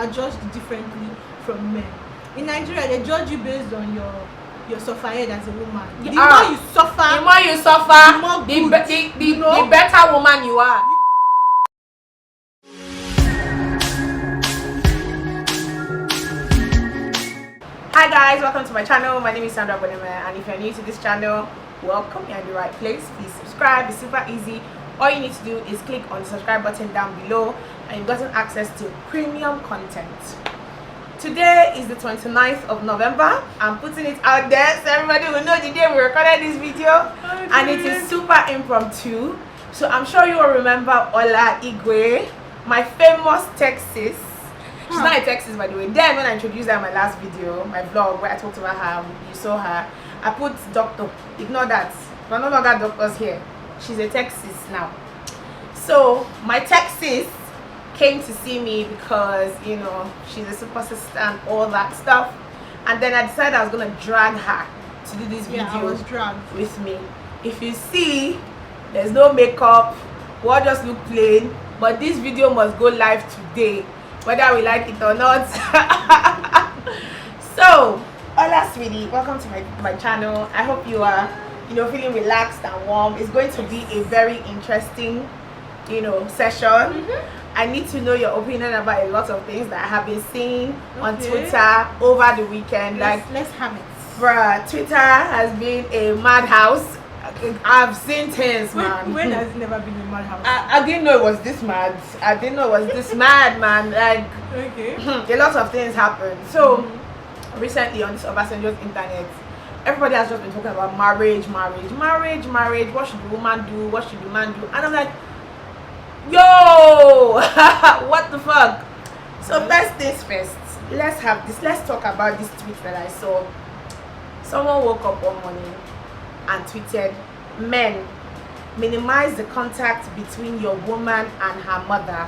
are judged differently from men. In Nigeria, they judge you based on your sufferhead as a woman. The more you suffer, the better woman you are. Hi guys, welcome to my channel. My name is Sandra Bonema, and if you're new to this channel, welcome. You're in the right place. Please subscribe. It's super easy. All you need to do is click on the subscribe button down below and you've gotten access to premium content. Today is the 29th of November. I'm putting it out there so everybody will know the day we recorded this video. And it is super impromptu. So I'm sure you will remember Ola Igwe, my famous Texas. She's not a Texas, by the way. Then when I introduced her in my last video, my vlog where I talked about her, you saw her, I put doctor. Ignore that. We're no longer doctors here. She's a Texas now. So my Texas came to see me because, you know, she's a super sister and all that stuff. And then I decided I was gonna drag her to do this video with me. If you see, there's no makeup, we all just look plain, but this video must go live today, whether we like it or not. So, hola sweetie, welcome to my channel. I hope you are, you know, feeling relaxed and warm. It's going to be a very interesting, you know, session. I need to know your opinion about a lot of things that I have been seeing on Twitter over the weekend. Let's have it. Bruh, Twitter has been a madhouse. I've seen things, man. When has it never been a madhouse? I didn't know it was this mad. I didn't know it was this mad, man. Like, okay. A lot of things happened. So, recently on this Obasanjo's internet, everybody has just been talking about marriage. What should the woman do? What should the man do? And I'm like, yo, what the fuck? So first things first, let's talk about this tweet that I saw. Someone woke up one morning and tweeted, men, minimize the contact between your woman and her mother.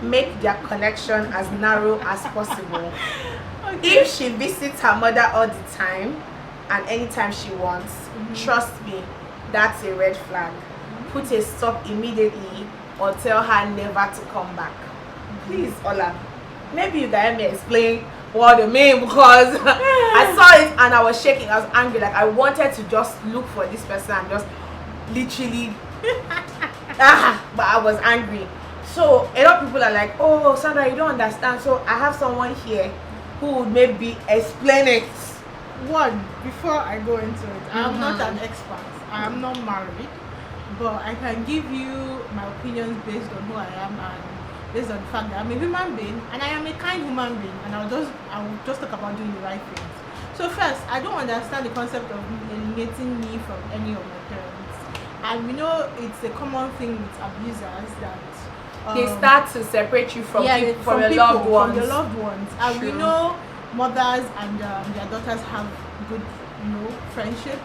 Make their connection as narrow as possible. Okay. If she visits her mother all the time and anytime she wants, trust me, that's a red flag. Put a stop immediately or tell her never to come back. Please, Ola, maybe you can help me explain what I mean, because I saw it and I was shaking. I was angry. Like, I wanted to just look for this person and just literally but I was angry. So a lot of people are like, oh Sandra, you don't understand. So I have someone here who would maybe explain it. One, before I go into it, I'm not an expert. I am not married, but I can give you my opinions based on who I am and based on the fact that I'm a human being and I am a kind human being, and I will just talk about doing the right things. So first, I don't understand the concept of alienating me from any of my parents. And we know it's a common thing with abusers that they start to separate you from from your loved ones. And we know mothers and their daughters have good, you know, friendship.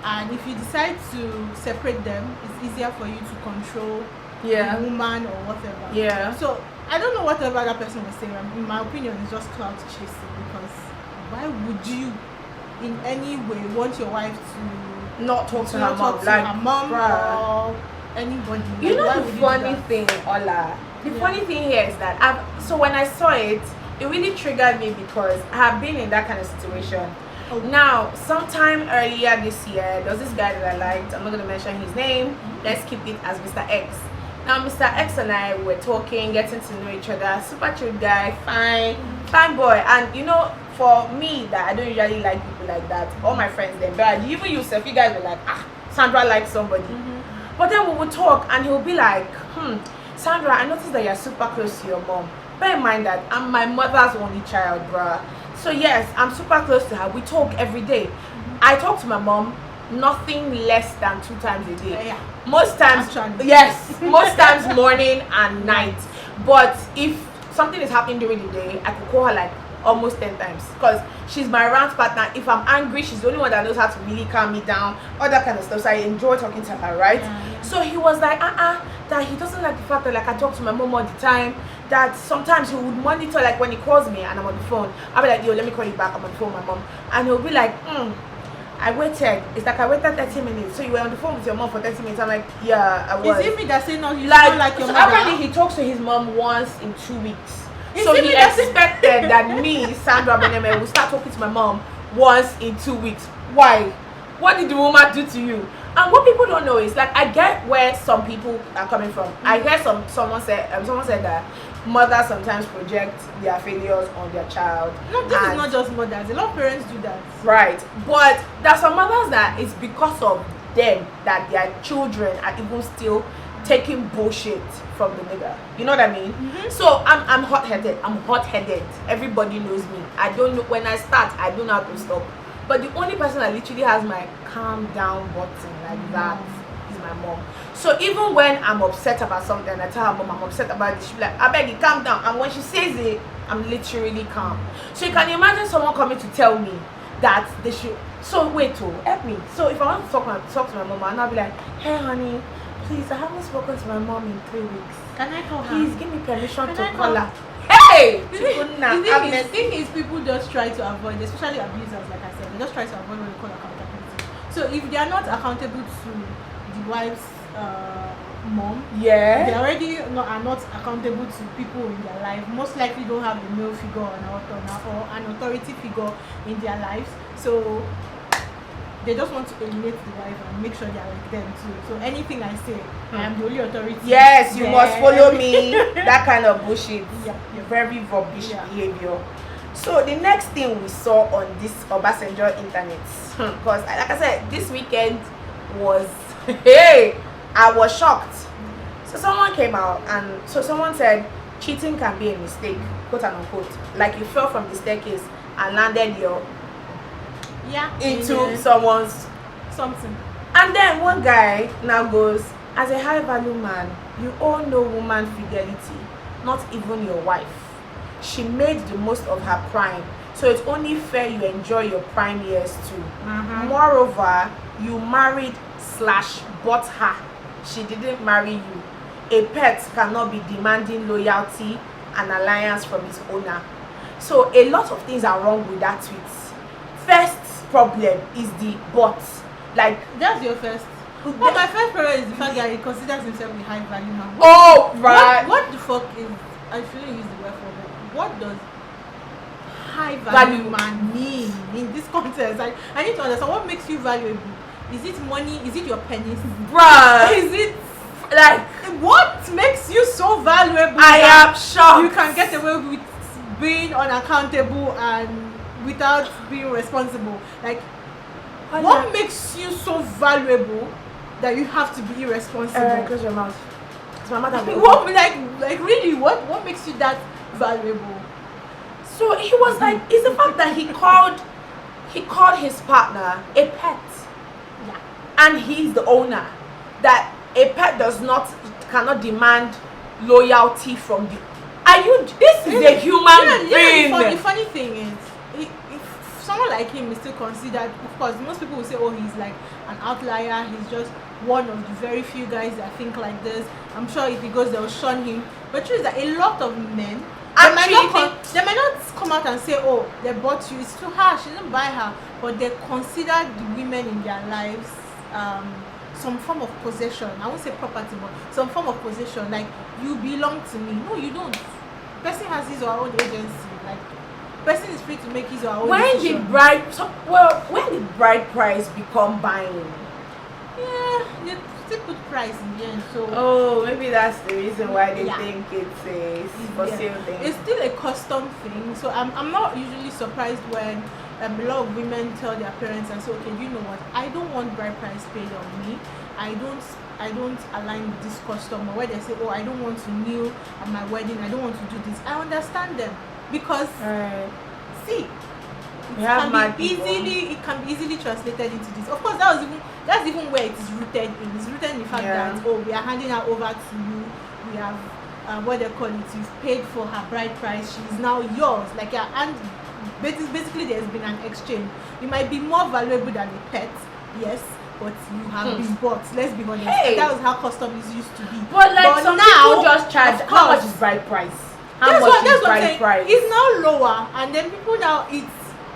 And if you decide to separate them, it's easier for you to control the woman or whatever. Yeah. So I don't know whatever that person was saying. In my opinion, it's just clout chasing, because why would you in any way want your wife to not talk to her mom, or anybody? You know the funny thing, Ola. The funny thing here is that so when I saw it, it really triggered me because I have been in that kind of situation. Now, sometime earlier this year, there was this guy that I liked. I'm not going to mention his name. Let's keep it as Mr. X. Now, Mr. X and I were talking, getting to know each other. Super chill guy, fine boy. And you know, for me, that I don't usually like people like that. All my friends, then, but even yourself, you guys were like, Sandra likes somebody. But then we would talk, and he would be like, Sandra, I noticed that you're super close to your mom. Bear in mind that I'm my mother's only child, bruh. So yes, I'm super close to her. We talk every day. I talk to my mom nothing less than 2 times a day. Most times, most times morning and night. But if something is happening during the day, I could call her like almost 10 times, because she's my rant partner. If I'm angry, she's the only one that knows how to really calm me down, all that kind of stuff. So I enjoy talking to her, right? So he was like, that he doesn't like the fact that like I talk to my mom all the time, that sometimes he would monitor, like when he calls me and I'm on the phone, I'll be like, yo, let me call you back, I'm on the phone with my mom. And he'll be like, I waited. It's like I waited 30 minutes. So you were on the phone with your mom for 30 minutes. I'm like, yeah, I was. Is it me that say no, you like your mother? Apparently he talks to his mom once in 2 weeks. So he expected that me, Sandra Beneme, will start talking to my mom once in 2 weeks. Why? What did the woman do to you? And what people don't know is, like, I get where some people are coming from. I heard someone said that mothers sometimes project their failures on their child. No, this is not just mothers. A lot of parents do that. Right. But there's some mothers that it's because of them that their children are even still taking bullshit from the nigga. You know what I mean? So I'm hot-headed. Everybody knows me. I don't know when I start, I don't know how to stop. But the only person that literally has my calm down button like that is my mom. So even when I'm upset about something, I tell her, mom, I'm upset about this, she'll be like, I beg you, calm down. And when she says it, I'm literally calm. So you can imagine someone coming to tell me that they should. So wait, help me. So if I want to talk to my mom, and I'll be like, hey honey, please, I haven't spoken to my mom in 3 weeks. Can I call her? Please give me permission to call her. Hey! The thing is, people just try to avoid, especially abusers, like I said, they just try to avoid what they call accountability. So if they are not accountable to the wife's mom, they already are not accountable to people in their life, most likely don't have a male figure or an authority figure in their lives. So they just want to eliminate the wife and make sure they are like them too. So anything I say, I am the only authority. Yes, you must follow me. That kind of bullshit. Very rubbish behavior. So the next thing we saw on this Obasanjo internet, because like I said, this weekend was I was shocked. So someone came out and someone said cheating can be a mistake, quote and unquote. Like you fell from the staircase and landed into someone's something. And then one guy now goes, as a high value man, you all know woman fidelity, not even your wife. She made the most of her prime, so it's only fair you enjoy your prime years too. Moreover, you married / bought her. She didn't marry you. A pet cannot be demanding loyalty and alliance from its owner. So a lot of things are wrong with that tweet. First problem is the but. Like, that's your first. Well, my first problem is the fact that he considers himself a high value man. What the fuck is, I shouldn't use the word for it. What does high value man mean in this context? I need to understand what makes you valuable. Is it money? Is it your penis? Bruh. Is it like what makes you so valuable? I am shocked. You can get away with being unaccountable and without being responsible. Like, what makes you so valuable that you have to be irresponsible? Close your mouth. It's my mother. What, like really? What makes you that valuable? So he was like, it's the fact that he called his partner a pet. Yeah. And he's the owner. That a pet cannot demand loyalty from you. This is a human being. The funny thing is, if someone like him is still considered, of course, most people will say, oh, he's like an outlier, he's just one of the very few guys that think like this. I'm sure if he goes, they'll shun him. But truth is that a lot of men, they might not come out and say, oh, they bought you, it's too harsh, you didn't buy her, but they consider the women in their lives some form of possession. I won't say property, but some form of possession. Like, you belong to me. No, you don't. Person has his or her own agency. Like, person is free to make his or her own decision. When did bride price become buying? Yeah, they still put price in the end. So maybe that's the reason why they think it's a for sale thing. It's still a custom thing. So I'm not usually surprised when a lot of women tell their parents and say, okay, you know what, I don't want bride price paid on me. I don't align with this custom. Or where they say, oh, I don't want to kneel at my wedding, I don't want to do this. I understand them because see, it can be easily translated into this. Of course, that's even where it is rooted in. It's rooted in the fact that, oh, we are handing her over to you. We have what they call it, you've paid for her bride price, she is now yours. Like, and basically there's been an exchange. You might be more valuable than a pet, yes, but you have been bought. Let's be honest. That was how customs used to be. But some now, people just charge. How much is bride price? How much is bride price? It's now lower, and then people now,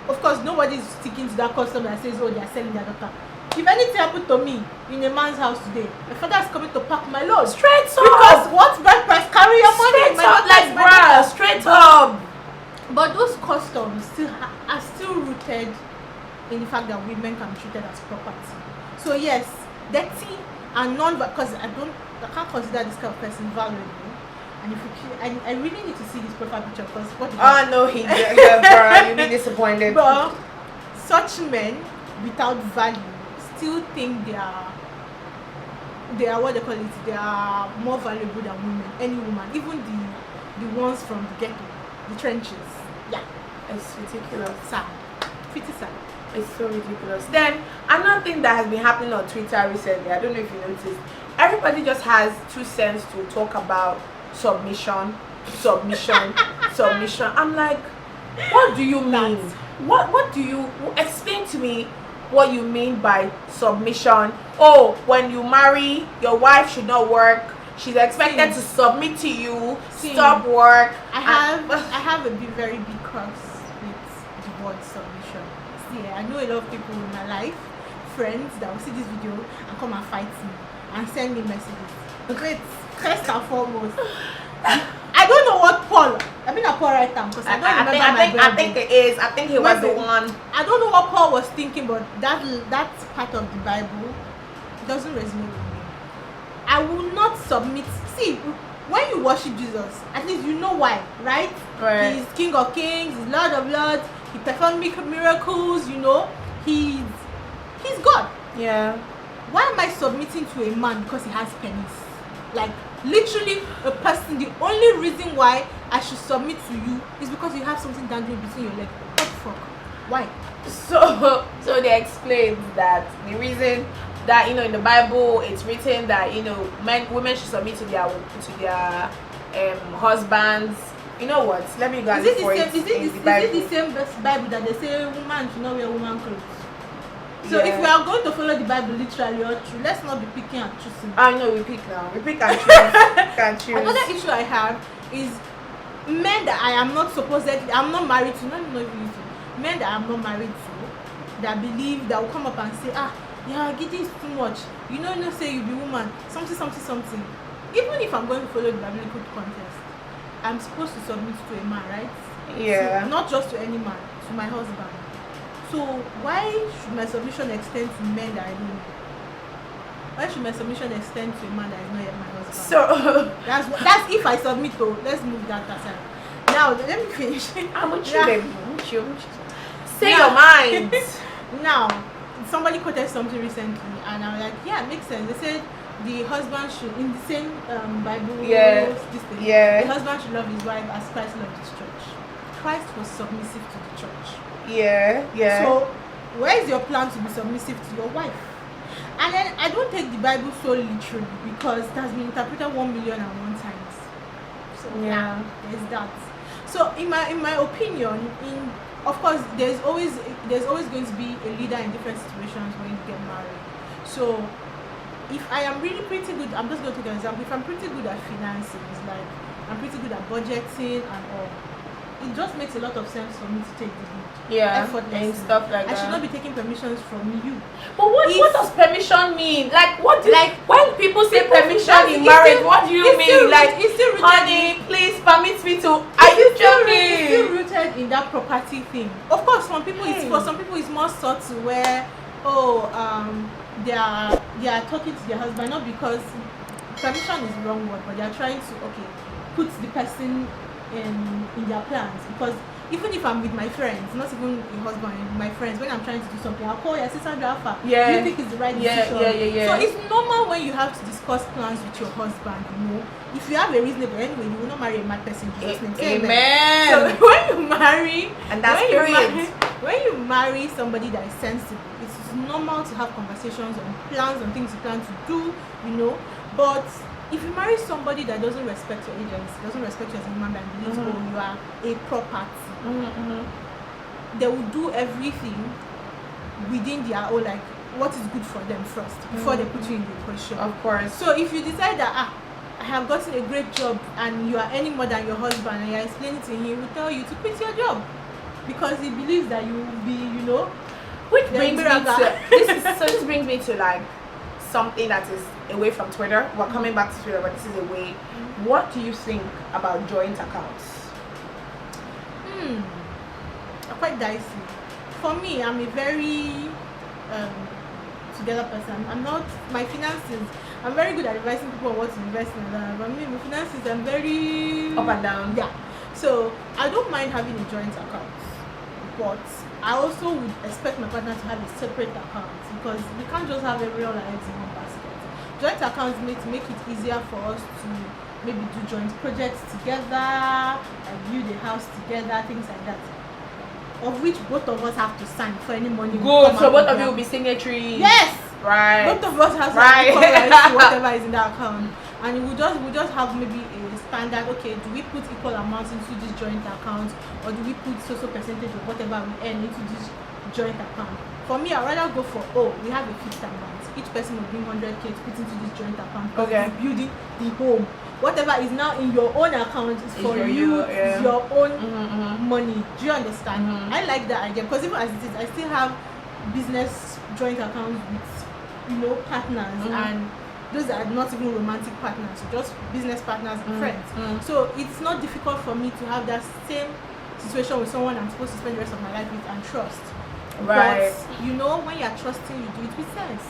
of course, nobody's sticking to that custom that says, oh, they are selling their daughter. if anything happened to me in a man's house today, my father is coming to pack my load. Straight up. Because what bride price carry your money? Straight up, like bruh, straight up. But those customs are still rooted in the fact that women can be treated as property. So yes, dirty and because I can't consider this kind of person valuable. And if I really need to see this profile picture because what? No, bruh, you'll be disappointed. But such men without value still think they are what they call it. They are more valuable than women. Any woman, even the ones from the ghetto, the trenches. Yeah, it's ridiculous. Sad, pretty sad. It's so ridiculous. Then another thing that has been happening on Twitter recently, I don't know if you noticed, everybody just has 2 cents to talk about submission. I'm like, what do you mean? What do you explain to me what you mean by submission? Oh, when you marry, your wife should not work. She's expected to submit to you. Stop work. I have a very big cross with the word submission. See, I know a lot of people in my life, friends that will see this video and come and fight me and send me messages. Wait, first and foremost, I don't know what Paul. I mean, Paul right now because I don't remember I think it is. I think he was the one. I don't know what Paul was thinking, but that part of the Bible doesn't resonate with me. I will not submit. See, when you worship Jesus, at least you know why, right? Right. He's King of Kings, he's Lord of Lords, he performed miracles, you know. He's God. Yeah. Why am I submitting to a man because he has penis? Like literally a person. The only reason why I should submit to you is because you have something dangling between your legs. What the fuck? Why? So they explained that the reason that in the Bible it's written that women should submit to their husbands. You know what? Let me go and look for it. Is it the same Bible that they say woman should not wear woman clothes? So if we are going to follow the Bible literally or true, let's not be picking and choosing. I know we pick now. We pick and choose. Can choose. Another issue I have is men that I am not married to. Not even men that I'm not married to that believe that will come up and say, yeah, getting is too much. Say you be woman, something. Even if I'm going to follow the biblical context, I'm supposed to submit to a man, right? Yeah. So, not just to any man, to my husband. So why should my submission extend to men that I don't know? Why should my submission extend to a man that is not yet my husband? So that's if I submit to. Let's move that aside. Now let me finish. I'm with you, baby. Say your mind. Now, somebody quoted something recently, and I was like, yeah, it makes sense. They said the husband should, in the same Bible, the husband should love his wife as Christ loved his church. Christ was submissive to the church. Yeah. So, where is your plan to be submissive to your wife? And then I don't take the Bible so literally because it has been interpreted 1,000,001 times. So yeah, there's that. So in my opinion, of course there's always going to be a leader in different situations when you get married. So if I am really pretty good, I'm just going to take an example. If I'm pretty good at finances, like I'm pretty good at budgeting and all, it just makes a lot of sense for me to take the lead. Yeah, effortlessly. and stuff like that. I should not be taking permissions from you. But what does permission mean? Like when people say permission in marriage, what do you mean? It's still rooted, honey, please permit me to. Are you joking? It's still rooted in that property thing. Of course, for some people it's more subtle where they are talking to their husband not because permission is the wrong word, but they are trying to put the person in their plans. Because even if I'm with my friends, not even a husband, my friends, when I'm trying to do something, I'll call your sister Alpha. Yeah. Do you think it's the right decision? Yeah. So it's normal when you have to discuss plans with your husband, If you have a reasonable, anyway, you will not marry a mad person. Amen. So when you marry, and that's period. When you marry somebody that is sensible, it's normal to have conversations on plans, on things you plan to do, But if you marry somebody that doesn't respect your agency, doesn't respect you as a human being, believes you are a property, they will do everything within their own, what is good for them first before they put you in the equation. Of course. So if you decide that I have gotten a great job and you are earning more than your husband and you are explaining to him, he will tell you to quit your job because he believes that you will be, Which brings me to this brings me to like something that is away from Twitter. We're coming back to Twitter, but this is away. What do you think about joint accounts? Quite dicey. For me, I'm a very together person. I'm not my finances. I'm very good at advising people on what to invest in. But me, my finances, I'm very Up and down. Yeah. So I don't mind having a joint account, but I also would expect my partner to have a separate account because we can't just have every all our eggs in one basket. Joint accounts make it easier for us to maybe do joint projects together, and build a house together, things like that. Of which both of us have to sign for any money. Good. So both of you will be signatories. Yes. Right. Both of us have equal rights to whatever is in that account, and we just have maybe a standard. Okay, do we put equal amounts into this joint account, or do we put so percentage of whatever we earn into this joint account? For me, I'd rather go for we have a fixed amount. Each person will bring 100K to put into this joint account. Okay. It's building the home. Whatever is now in your own account is for you. Yeah. It's your own money. Do you understand? I like that idea because even as it is, I still have business joint accounts with partners, and those are not even romantic partners, just business partners and friends. So it's not difficult for me to have that same situation with someone I'm supposed to spend the rest of my life with and trust. Right. But when you're trusting, you do it with sense.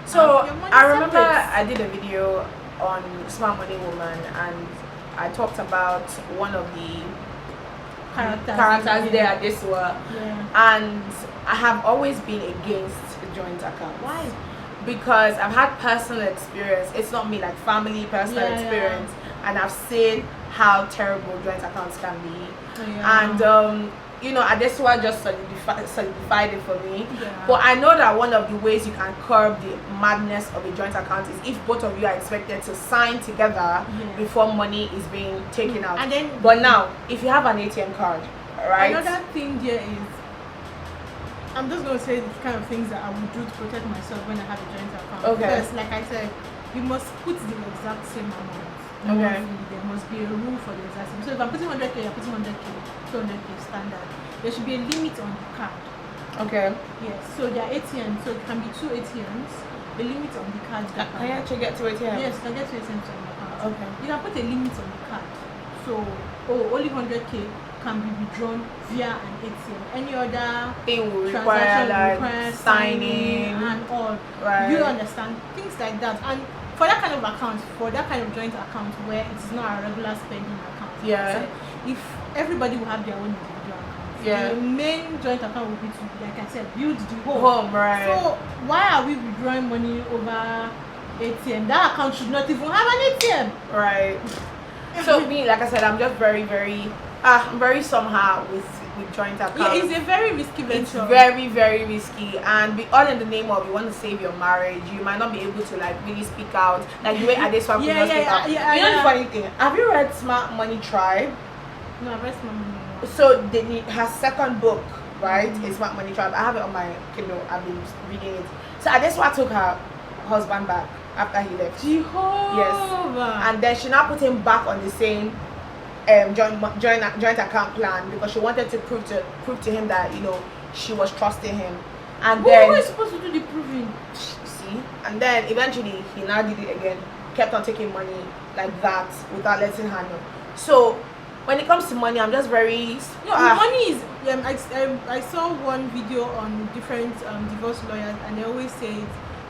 So I remember I did a video on Smart Money Woman, and I talked about one of the characters there at this work, and I have always been against joint accounts. Why? Because I've had personal experience. It's not me, like family personal experience, and I've seen how terrible joint accounts can be. And Adesua just solidified it for me. But I know that one of the ways you can curb the madness of a joint account is if both of you are expected to sign together before money is being taken out. And then, but now, if you have an ATM card, right? Another thing there is, I'm just going to say the kind of things that I would do to protect myself when I have a joint account. Okay. Because, like I said, you must put the exact same amount. Okay. There must be a rule for the exact same. So if I'm putting 100K, you're putting 100K, 200K standard. There should be a limit on the card. Okay. Yes. So there are ATMs. So it can be 2 ATMs. A limit on the card. Can you actually get to ATM? Yes, you can get 2 ATMs on the card. Okay. You can put a limit on the card. So only 100K can be withdrawn via an ATM. Any other thing will require like signing and all. Right. You understand things like that. And for that kind of account, for that kind of joint account where it is not a regular spending account, so if everybody will have their own individual account, the main joint account will be to, like I said, build the home. Right. So why are we withdrawing money over ATM? That account should not even have an ATM. Right. So me, like I said, I'm just very somehow with joint accounts. Yeah, it's a very risky venture. It's very, very risky, and all in the name of you want to save your marriage. You might not be able to like really speak out like the way Adesua could not speak out. You know the funny thing? Have you read Smart Money Tribe? No, I've read Smart Money. So her second book, right, is Smart Money Tribe. I have it on my Kindle. I've been reading it. So Adesua took her husband back after he left. Jehovah. Yes, and then she now put him back on the same joint account plan because she wanted to prove to him that she was trusting him. And then who is supposed to do the proving? See, and then eventually he now did it again, kept on taking money like that without letting her know. So when it comes to money, I'm just very money is I saw one video on different divorce lawyers, and they always say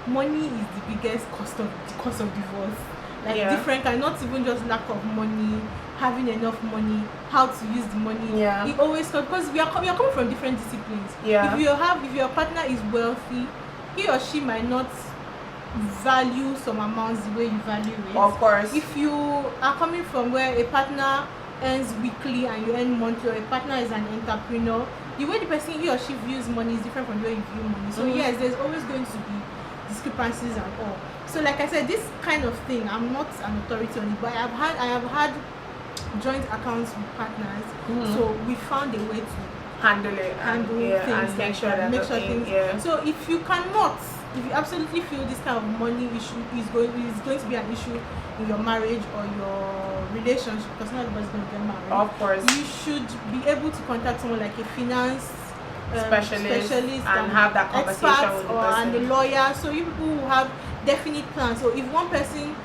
money is the biggest cost of divorce. Different kind, not even just lack of money, having enough money, how to use the money. It always comes because we are coming from different disciplines. If your partner is wealthy, he or she might not value some amounts the way you value it. Of course. If you are coming from where a partner earns weekly and you earn monthly, or a partner is an entrepreneur, the way the person he or she views money is different from the way you view money. So yes, there's always going to be discrepancies and all. So like I said, this kind of thing, I'm not an authority on it, but I have had joint accounts with partners. So we found a way to handle things and make sure things. So if you absolutely feel this kind of money issue is going to be an issue in your marriage or your relationship, because not everybody's going to get married. Of course. You should be able to contact someone like a finance specialist and have that conversation experts with the person. and the lawyer. So you people will have definite plans. So if one person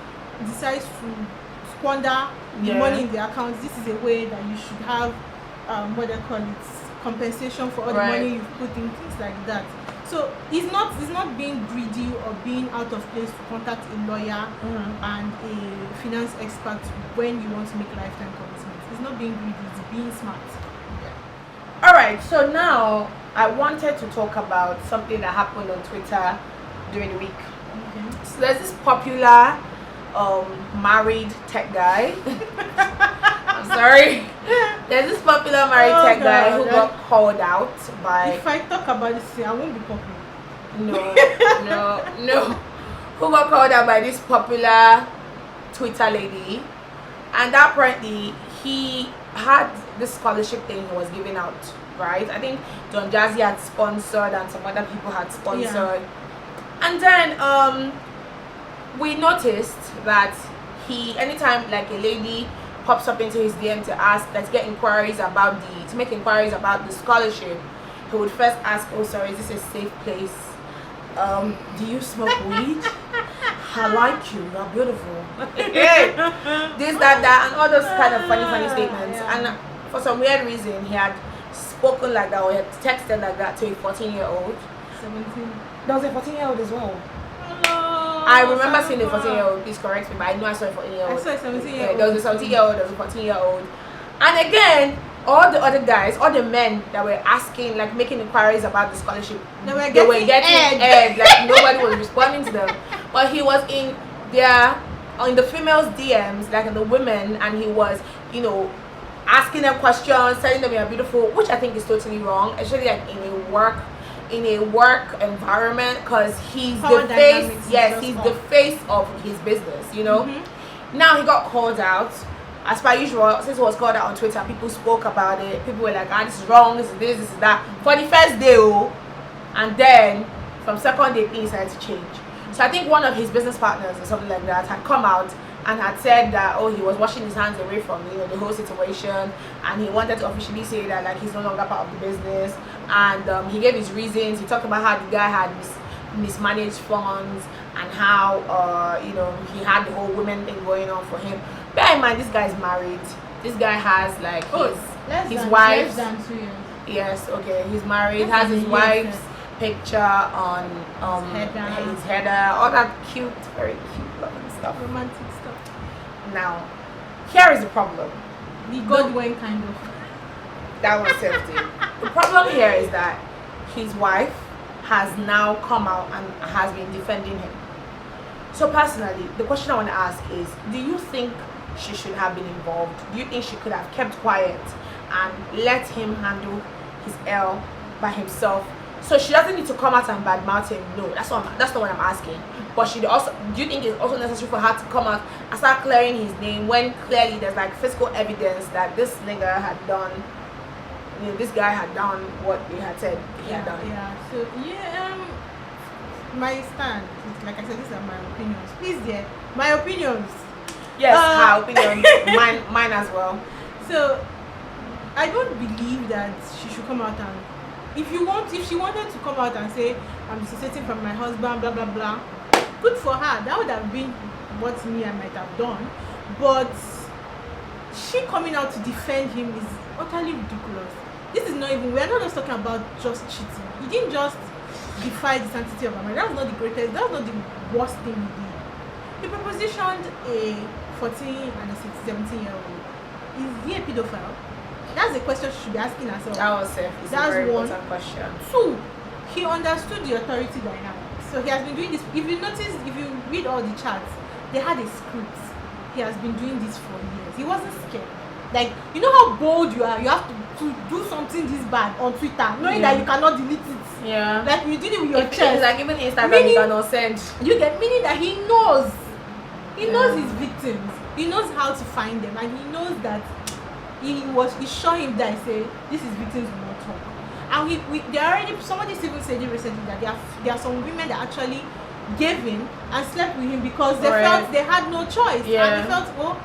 decides to squander the money in the account, this is a way that you should have what they call it, compensation for all the money you've put in, things like that. So it's not being greedy or being out of place to contact a lawyer and a finance expert when you want to make lifetime commitments. It's not being greedy, it's being smart. All right, so now I wanted to talk about something that happened on Twitter during the week. So there's this popular married tech guy. I'm sorry. There's this popular married tech guy who got called out by... If I talk about this, I won't be popular. No. Who got called out by this popular Twitter lady. And apparently he had this scholarship thing he was giving out, right? I think Don Jazzy had sponsored and some other people had sponsored. And then we noticed that anytime like a lady pops up into his DM to make inquiries about the scholarship, he would first ask, oh sorry, is this a safe place? Do you smoke weed? I like you, you're beautiful. This, that, and all those kind of funny statements. And for some weird reason, he had spoken like that, or he had texted like that to a 14-year-old. 17. There was a 14-year-old as well. Hello. I remember seeing a 14-year-old, please correct me, but I know I saw a 14-year-old. I saw a 17-year-old. There was a 17-year-old, there was a 14-year-old. And again, all the other guys, all the men that were asking, like making inquiries about the scholarship, they were getting aired. Like nobody was responding to them. But he was in the females' DMs, like in the women, and he was, asking them questions, telling them you're beautiful, which I think is totally wrong, especially like in a work environment, because he's the face. Yes, he's the face of his business. Now he got called out. As per usual, since it was called out on Twitter, people spoke about it. People were like, this is wrong, this is that. For the first day, and then from second day, things started to change. So I think one of his business partners or something like that had come out and had said that, he was washing his hands away from the whole situation, and he wanted to officially say that like he's no longer part of the business. And he gave his reasons. He talked about how the guy had mismanaged funds and how he had the whole women thing going on for him. Bear in mind, this guy's married. This guy has like his wife's. Less than 2 years. Yes, okay. He's married. Has his wife's picture on his header. All that cute, very cute loving stuff. Romantic stuff. Now, here is the problem. The Godwin kind of. That was safety. The problem here is that his wife has now come out and has been defending him. So personally, the question I want to ask is, do you think she should have been involved? Do you think she could have kept quiet and let him handle his L by himself? So she doesn't need to come out and badmouth him. No, that's not what I'm asking. But do you think it's also necessary for her to come out and start clearing his name when clearly there's like physical evidence that this nigga had done, this guy had done what he had said he had done? So my stand, like I said, these are my opinions. Please, my opinions. Yes, her opinions. mine as well. So I don't believe that she should come out and, if she wanted to come out and say, I'm dissociating from my husband, blah blah blah, good for her. That would have been what I might have done. But she coming out to defend him is utterly ridiculous. This is not even, we're not just talking about just cheating. He didn't just defy the sanctity of a marriage. That was not the greatest, that was not the worst thing he did. He propositioned a 14 and a 17-year-old. Is he a pedophile? That's the question she should be asking herself. That was safe. It's a very important question. 2, he understood the authority dynamics. So he has been doing this. If you notice, if you read all the chats, they had a script. He has been doing this for years. He wasn't scared. Like, you know how bold you are. You have to do something this bad on Twitter, knowing that you cannot delete it. Yeah. Like you did it with your chest. It's like even Instagram you cannot send. You get, meaning that he knows. He knows his victims. He knows how to find them, and he knows that he showed him that say this is victims will not talk. And they already, somebody even said it recently that there are some women that actually gave in and slept with him because they felt they had no choice. And they felt,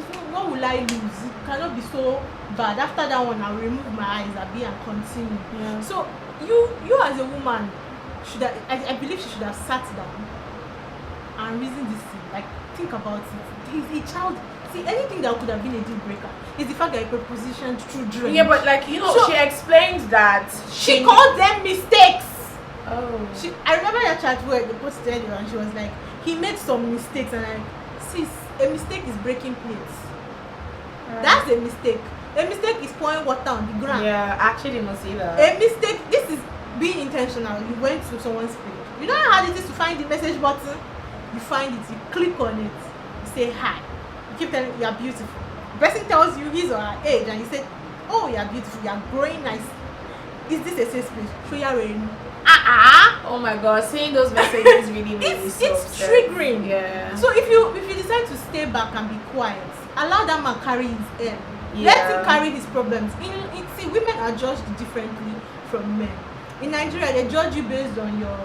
what will I lose? It cannot be so bad. After that one, I'll remove my eyes, I'll be and continue. Yeah. So you as a woman should have, I believe she should have sat down and reasoned this thing. Like, think about it. He's a child. See, anything that could have been a deal breaker is the fact that he propositioned children. Yeah, but like, you know, So- she explained that She called them mistakes. Oh. I remember that chat where they posted it and she was like, he made some mistakes, and like, sis, a mistake is breaking plates. That's a mistake. A mistake is pouring water on the ground. Yeah, actually, must see that. A mistake, this is being intentional. You went to someone's page. You know how hard it is to find the message button? You find it, you click on it, you say hi. You keep telling you are beautiful. The person tells you his or her age and you say, oh, you are beautiful, you are growing nice. Is this a safe space? Show you wearing. Oh my god, seeing those messages really makes me It's so upset. triggering. Yeah. So if you decide to stay back and be quiet, allow that man carry his air. Yeah. Let him carry his problems. See, women are judged differently from men. In Nigeria, they judge you based on your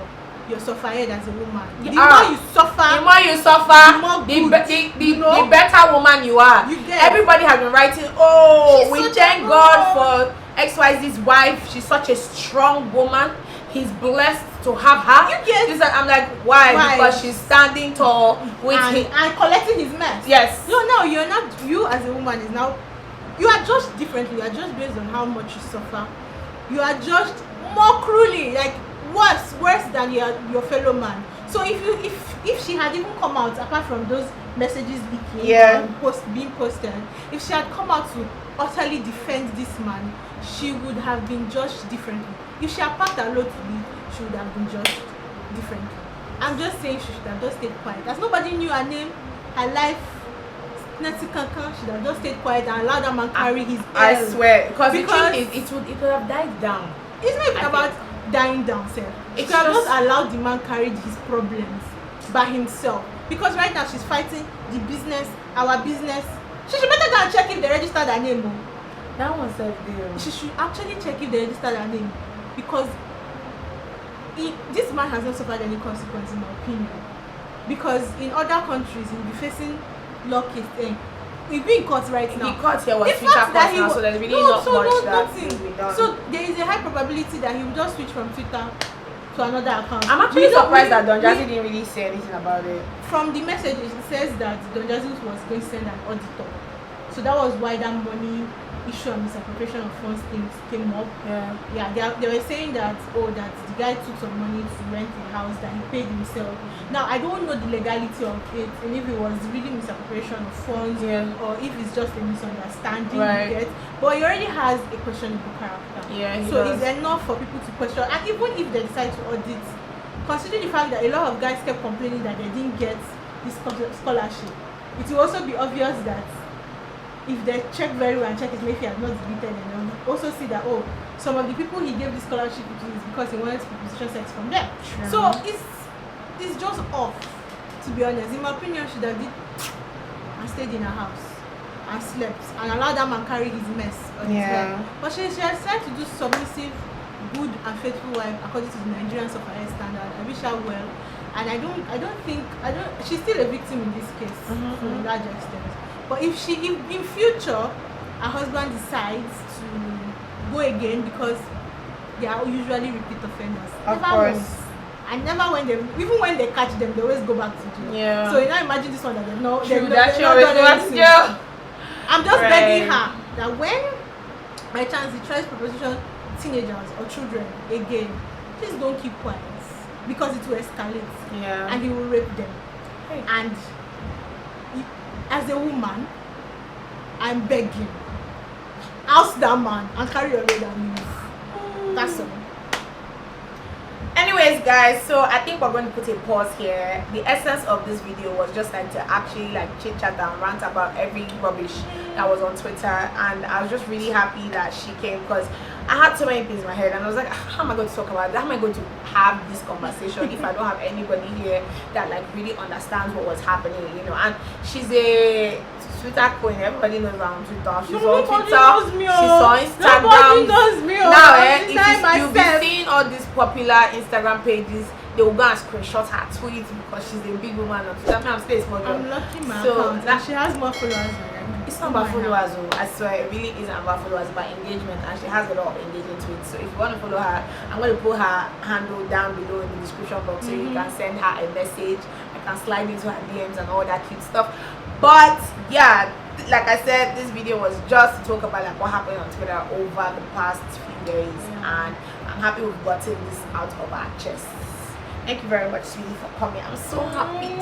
sufferhead as a woman. The more you suffer, the more you suffer, the more the, good, the better woman you are. You get. Everybody has been writing, oh, She's we such thank a God girl. for XYZ's wife. She's such a strong woman. He's blessed to have her. You get. I'm like, why? Why? Because she's standing tall with him. and collecting his mess. Yes. No, you're not. You as a woman is now. You are judged differently. You are judged based on how much you suffer. You are judged more cruelly, like worse than your fellow man. So if she had even come out, apart from those messages leaking and being posted, if she had come out to utterly defend this man, she would have been judged differently. If she had packed her load to leave, she would have been judged differently. I'm just saying she should have just stayed quiet. As nobody knew her name, her life, Nancy Kankan should have just stayed quiet and allowed that man carry his I L. swear, because the Because truth is, it would have died down. It's not even about dying down, sir. She It's could have just- just allowed the man carry his problems by himself. Because right now she's fighting the business, our business. She should better go and check if they registered her name. Oh. That one's a deal. She should actually check if they registered her name. Because this man has not suffered any consequence, in my opinion. Because in other countries, he'll be facing law case. He'll be in court right now. He caught here was The Twitter fact that court he now, wa- so there's really No, not so much no, that nothing. will be done. So there is a high probability that he will just switch from Twitter to another account. I'm actually We don't- surprised that Don we- Jazzy didn't really say anything about it. From the messages, it says that Don Jazzy was going to send an auditor. So that was why that money issue and misappropriation of funds things came up. Yeah. They were saying that that the guy took some money to rent a house that he paid himself. Now I don't know the legality of it and if it was really misappropriation of funds or if it's just a misunderstanding. Right. You get. But he already has a questionable character. Yeah, he so does. it's enough for people to question. And even if they decide to audit, considering the fact that a lot of guys kept complaining that they didn't get this scholarship, it will also be obvious that if they check very well and check his maybe he has not deleted and they'll also see that some of the people he gave the scholarship to is because he wanted to position sex from them. True. So it's just off, to be honest. In my opinion, she did and stayed in her house and slept and allowed that man carry his mess on his head. But she has tried to do submissive, good and faithful wife according to the Nigerian sufferhead standard. I wish her well. And I don't think she's still a victim in this case to a large extent. But if in future her husband decides to go again, because they are usually repeat offenders. Of course. And never even when they catch them, they always go back to jail. Yeah. So you now imagine this one that they've not True, they've that she not always done goes to anything. jail. I'm just Right. begging her that when by chance he tries proposition teenagers or children again, please don't keep quiet because it will escalate. Yeah. And he will rape them. Hey. And as a woman, I'm begging, oust that man and carry your load and leave. That's all. Anyways, guys, so I think we're going to put a pause here. The essence of this video was just like to actually like chit chat and rant about every rubbish that was on Twitter, and I was just really happy that she came because I had so many things in my head and I was like, how am I going to talk about it? How am I going to have this conversation if I don't have anybody here that like really understands what was happening, you know? And she's a Twitter queen. Everybody knows her on Twitter. She's on Twitter. Knows me, she's on Instagram. Nobody knows me. Now, if you'll be seeing all these popular Instagram pages, they will go and screenshot her tweets because she's a big woman on Twitter. I'm still a small girl. I'm lucky my So account. And she has more followers than I It's not about followers, I swear, it really isn't about followers, it's about engagement, and she has a lot of engagement to it. So if you want to follow her, I'm going to put her handle down below in the description box, so you can send her a message. I can slide into her DMs and all that cute stuff. But yeah, like I said, this video was just to talk about like what happened on Twitter over the past few days, and I'm happy we've gotten this out of our chests. Thank you very much, sweetie, for coming. I'm so happy.